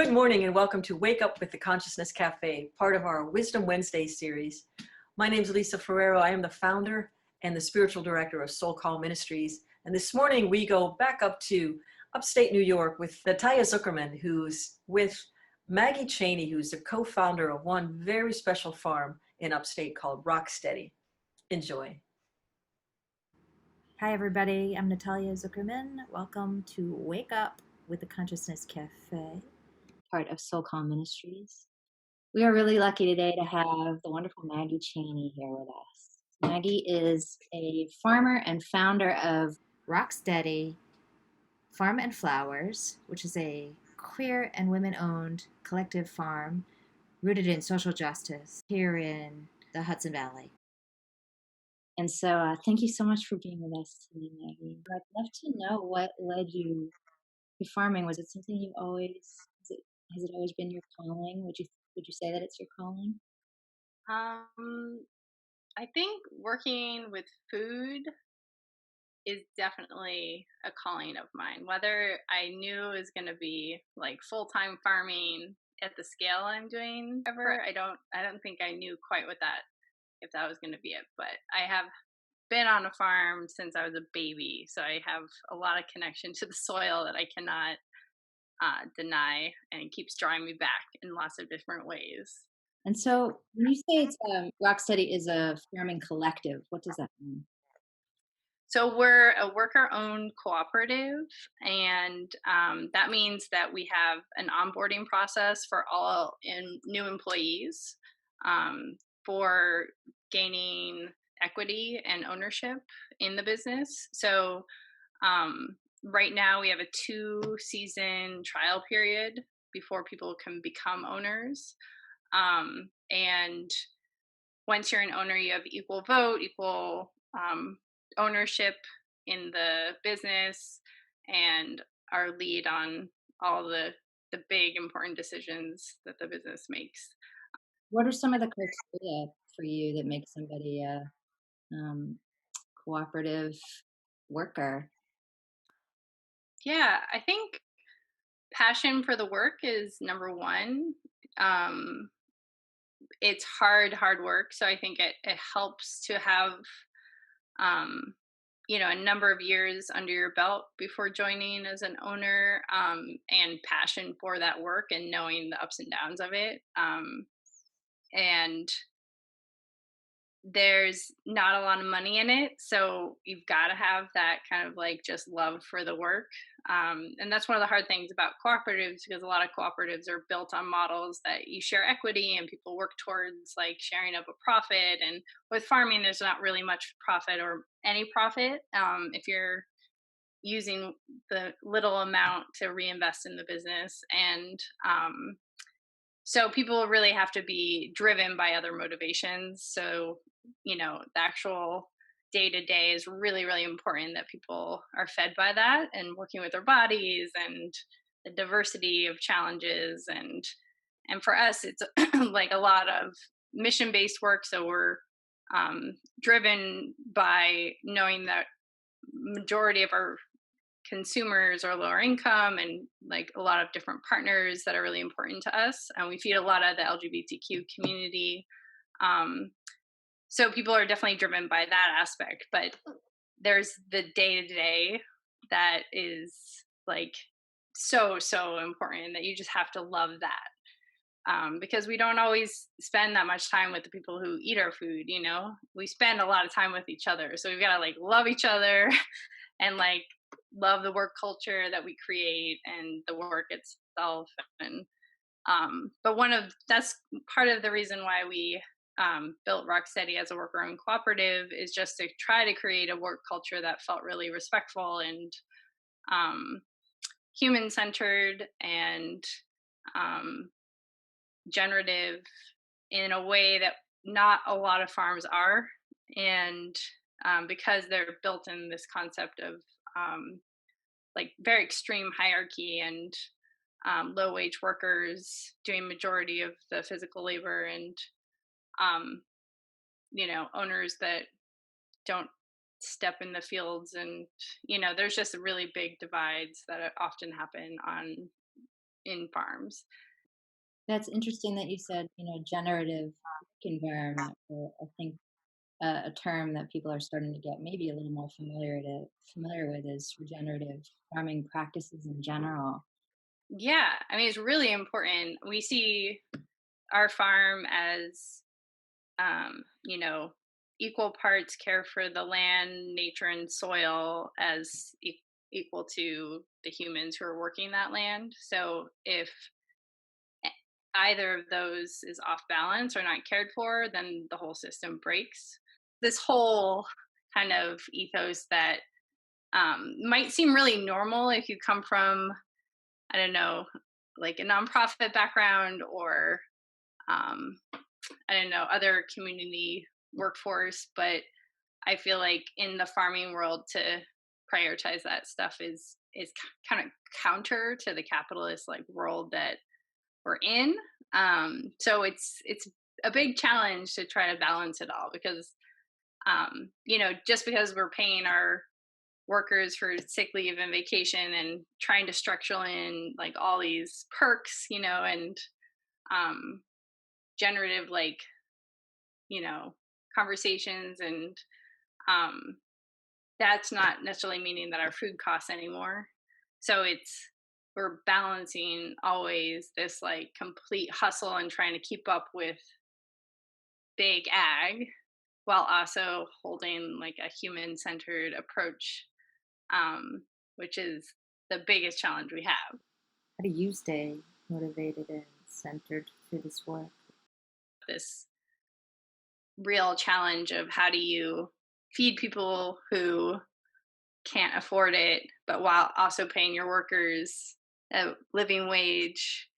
Good morning and welcome to Wake Up with the Consciousness Cafe, part of our Wisdom Wednesday series. My name is Lisa Ferrero. I am the founder and the spiritual director of SoulCall Ministries. And this morning we go back up to upstate New York with Natalia Zukerman, who's with Maggie Cheney, who's the co-founder of one very special farm in upstate called Rocksteady. Enjoy. Hi, everybody. I'm Natalia Zukerman. Welcome to Wake Up with the Consciousness Cafe, part of SoulCall Ministries. We are really lucky today to have the wonderful Maggie Cheney here with us. Maggie is a farmer and founder of Rocksteady Farm and Flowers, which is a queer and women-owned collective farm rooted in social justice here in the Hudson Valley. And so thank you so much for being with us today, Maggie. I'd love to know what led you to farming. Was it something you has it always been your calling? Would you say that it's your calling? I think working with food is definitely a calling of mine. Whether I knew it was going to be like full-time farming at the scale I'm doing ever, I don't think I knew quite if that was going to be it. But I have been on a farm since I was a baby, so I have a lot of connection to the soil that I cannot deny, and it keeps drawing me back in lots of different ways. And so when you say it's Rocksteady is a farming collective, what does that mean? So we're a worker-owned cooperative, and that means that we have an onboarding process for all new employees for gaining equity and ownership in the business. So right now we have a 2-season trial period before people can become owners. And once you're an owner, you have equal vote, equal ownership in the business, and our lead on all the big important decisions that the business makes. What are some of the criteria for you that make somebody a cooperative worker? Yeah, I think passion for the work is number one. It's hard work, so I think it helps to have a number of years under your belt before joining as an owner, and passion for that work and knowing the ups and downs of it. And there's not a lot of money in it, so you've got to have that kind of like just love for the work. And that's one of the hard things about cooperatives, because a lot of cooperatives are built on models that you share equity and people work towards like sharing of a profit. And with farming, there's not really much profit or any profit if you're using the little amount to reinvest in the business. And so people really have to be driven by other motivations. So, the actual day to day is really, really important that people are fed by that and working with their bodies and the diversity of challenges. And for us, it's like a lot of mission based work. So we're driven by knowing that majority of our consumers are lower income, and like a lot of different partners that are really important to us. And we feed a lot of the LGBTQ community. So people are definitely driven by that aspect, but there's the day to day that is like so important, that you just have to love that. Because we don't always spend that much time with the people who eat our food, we spend a lot of time with each other. So we've got to like love each other and like love the work culture that we create and the work itself. And but that's part of the reason why we built Rocksteady as a worker-owned cooperative, is just to try to create a work culture that felt really respectful and human-centered and generative in a way that not a lot of farms are. And because they're built in this concept of like very extreme hierarchy and low wage workers doing majority of the physical labor, and owners that don't step in the fields. And there's just really big divides that often happen on in farms. That's interesting that you said, generative environment. I think a term that people are starting to get maybe a little more familiar with is regenerative farming practices in general. Yeah, I mean, it's really important. We see our farm as, you know, equal parts care for the land, nature, and soil as equal to the humans who are working that land. So if either of those is off balance or not cared for, then the whole system breaks. This whole kind of ethos that might seem really normal if you come from, I don't know, like a nonprofit background or I don't know, other community workforce, but I feel like in the farming world to prioritize that stuff is kind of counter to the capitalist like world that we're in. So it's a big challenge to try to balance it all because just because we're paying our workers for sick leave and vacation and trying to structure in like all these perks, and um, generative like conversations and um, that's not necessarily meaning that our food costs anymore. So we're balancing always this like complete hustle and trying to keep up with big ag while also holding like a human centered approach, which is the biggest challenge we have. How do you stay motivated and centered through this work? This real challenge of how do you feed people who can't afford it, but while also paying your workers a living wage,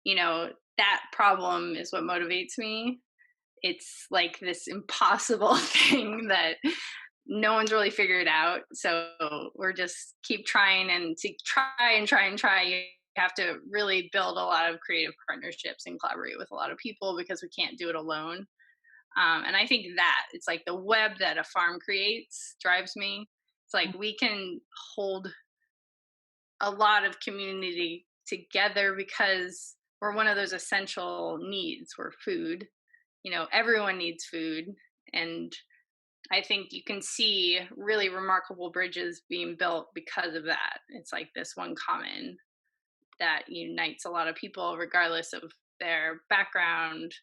that problem is what motivates me. It's like this impossible thing that no one's really figured out. So we're just keep trying and to try and try and try. You have to really build a lot of creative partnerships and collaborate with a lot of people because we can't do it alone. And I think that it's like the web that a farm creates drives me. It's like we can hold a lot of community together because we're one of those essential needs. We're food. Everyone needs food. And I think you can see really remarkable bridges being built because of that. It's like this one common that unites a lot of people, regardless of their background,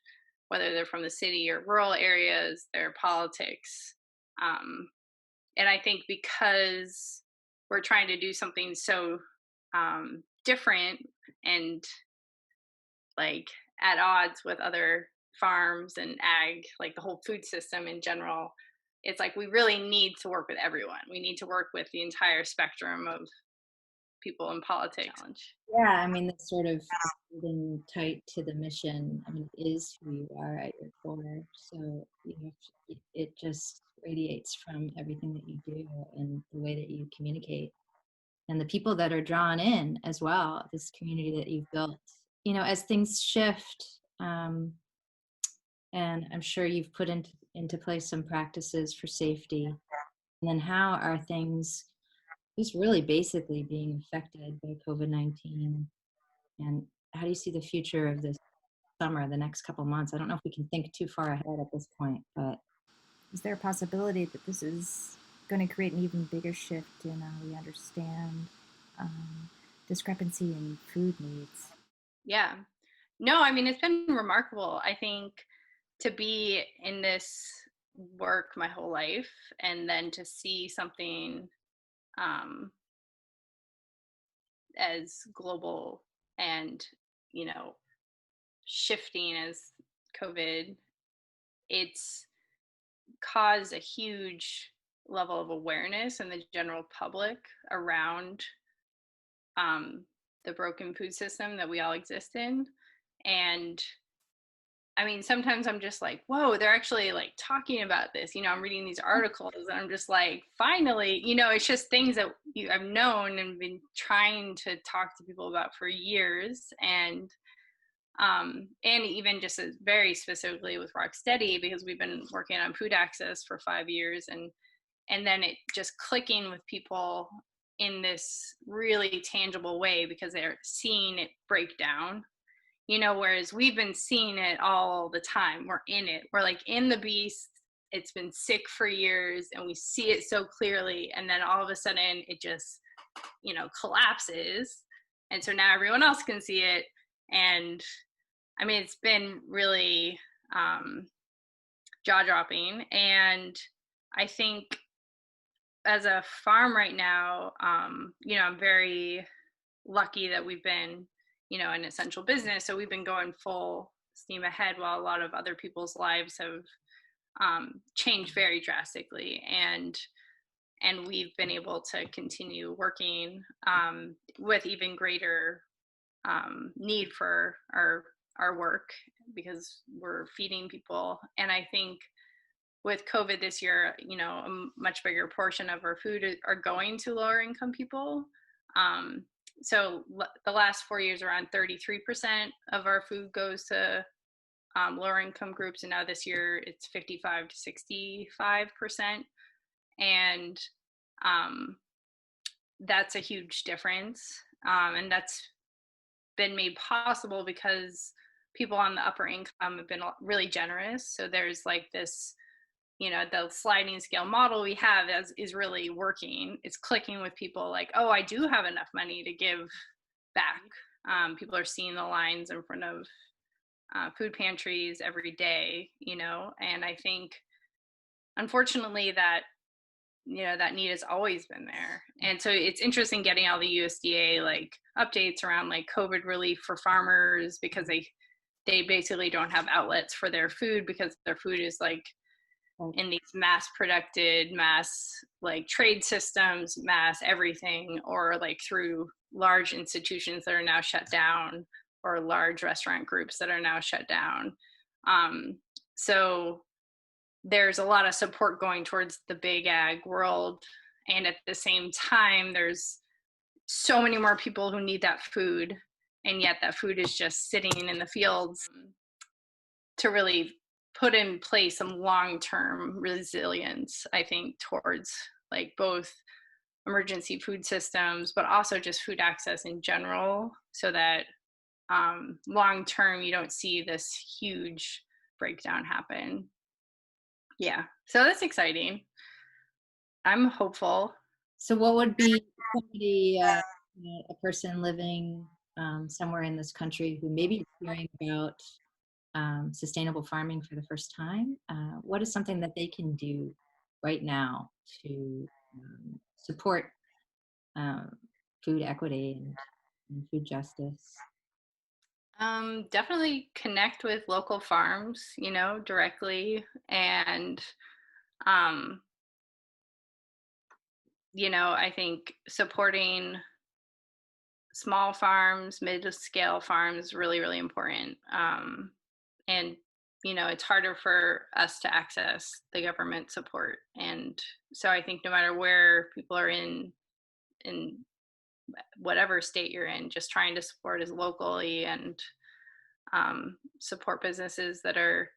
whether they're from the city or rural areas, their politics. And I think because we're trying to do something so different and like at odds with other farms and ag, like the whole food system in general, it's like we really need to work with everyone. We need to work with the entire spectrum of people in politics. Yeah, I mean, that's sort of holding tight to the mission. I mean, it is who you are at your core. So it just radiates from everything that you do and the way that you communicate and the people that are drawn in as well, this community that you've built. As things shift, and I'm sure you've put into place some practices for safety. And then how are things just really basically being affected by COVID-19? And how do you see the future of this summer, the next couple months? I don't know if we can think too far ahead at this point, but is there a possibility that this is going to create an even bigger shift in how we understand discrepancy in food needs? Yeah. No, I mean, it's been remarkable. I think to be in this work my whole life and then to see something as global and, shifting as COVID, it's caused a huge level of awareness in the general public around the broken food system that we all exist in. And I mean, sometimes I'm just like, whoa, they're actually like talking about this. I'm reading these articles and I'm just like, finally, it's just things that I've known and been trying to talk to people about for years. And even just very specifically with Rocksteady, because we've been working on food access for 5 years and then it just clicking with people in this really tangible way because they're seeing it break down, whereas we've been seeing it all the time. We're in it. We're like in the beast. It's been sick for years and we see it so clearly. And then all of a sudden it just, collapses. And so now everyone else can see it. And I mean, it's been really jaw dropping. And I think as a farm right now, I'm very lucky that we've been, an essential business. So we've been going full steam ahead while a lot of other people's lives have changed very drastically. And we've been able to continue working with even greater need for our work because we're feeding people. And I think with COVID this year, a much bigger portion of our food are going to lower income people. So the last 4 years, around 33% of our food goes to lower income groups. And now this year it's 55 to 65%. And that's a huge difference. And that's been made possible because people on the upper income have been really generous. So there's like this, the sliding scale model we have is really working. It's clicking with people like, oh, I do have enough money to give back. People are seeing the lines in front of food pantries every day, and I think unfortunately that need has always been there. And so it's interesting getting all the USDA like updates around like COVID relief for farmers because they basically don't have outlets for their food because their food is like in these mass produced, mass like trade systems, mass everything, or like through large institutions that are now shut down or large restaurant groups that are now shut down. So there's a lot of support going towards the big ag world. And at the same time, there's so many more people who need that food. And yet that food is just sitting in the fields to really put in place some long-term resilience, I think, towards like both emergency food systems, but also just food access in general, so that long-term you don't see this huge breakdown happen. Yeah, so that's exciting. I'm hopeful. So what would be somebody, a person living somewhere in this country who maybe is hearing about sustainable farming for the first time? What is something that they can do right now to support food equity and food justice? Definitely connect with local farms, directly. And, I think supporting small farms, mid-scale farms, really, really important. And, it's harder for us to access the government support. And so I think no matter where people are in whatever state you're in, just trying to support as locally and support businesses that are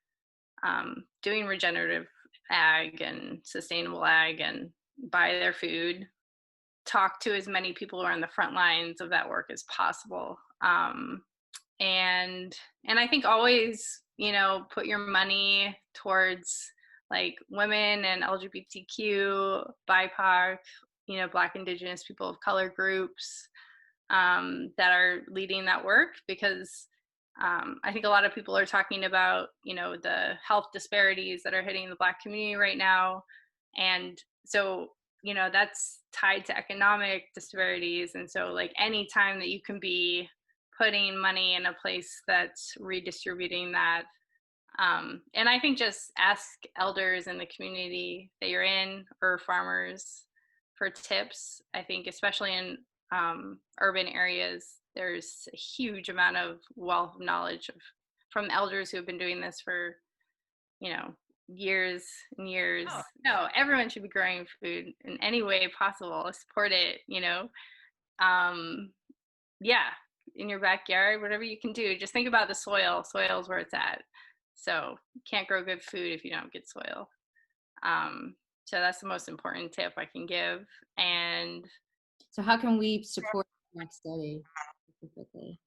doing regenerative ag and sustainable ag and buy their food, talk to as many people who are on the front lines of that work as possible. And I think always, put your money towards like women and LGBTQ, BIPOC, Black, Indigenous, people of color groups that are leading that work, because I think a lot of people are talking about, the health disparities that are hitting the Black community right now. And so, that's tied to economic disparities. And so like any time that you can be putting money in a place that's redistributing that. And I think just ask elders in the community that you're in or farmers for tips. I think especially in urban areas, there's a huge amount of wealth of knowledge from elders who have been doing this for, years and years. Oh. No, everyone should be growing food in any way possible. Support it, yeah, in your backyard, whatever you can do. Just think about the soil. Soil is where it's at. So you can't grow good food if you don't get soil. So that's the most important tip I can give. And So how can we support the next study specifically?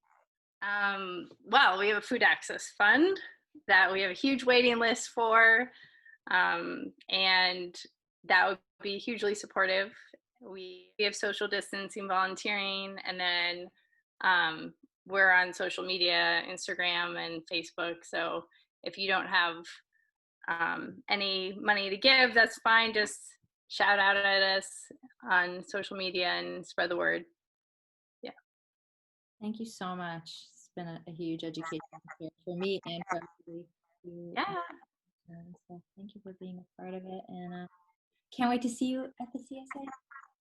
Well, we have a food access fund that we have a huge waiting list for, and that would be hugely supportive. We have social distancing volunteering, and then we're on social media, Instagram and Facebook. So if you don't have any money to give, that's fine. Just shout out at us on social media and spread the word. Yeah. Thank you so much. It's been a huge education for me and for everybody. Yeah. So thank you for being a part of it, and can't wait to see you at the CSA.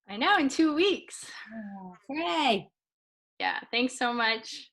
I know, in 2 weeks. Oh, hooray! Yeah, thanks so much.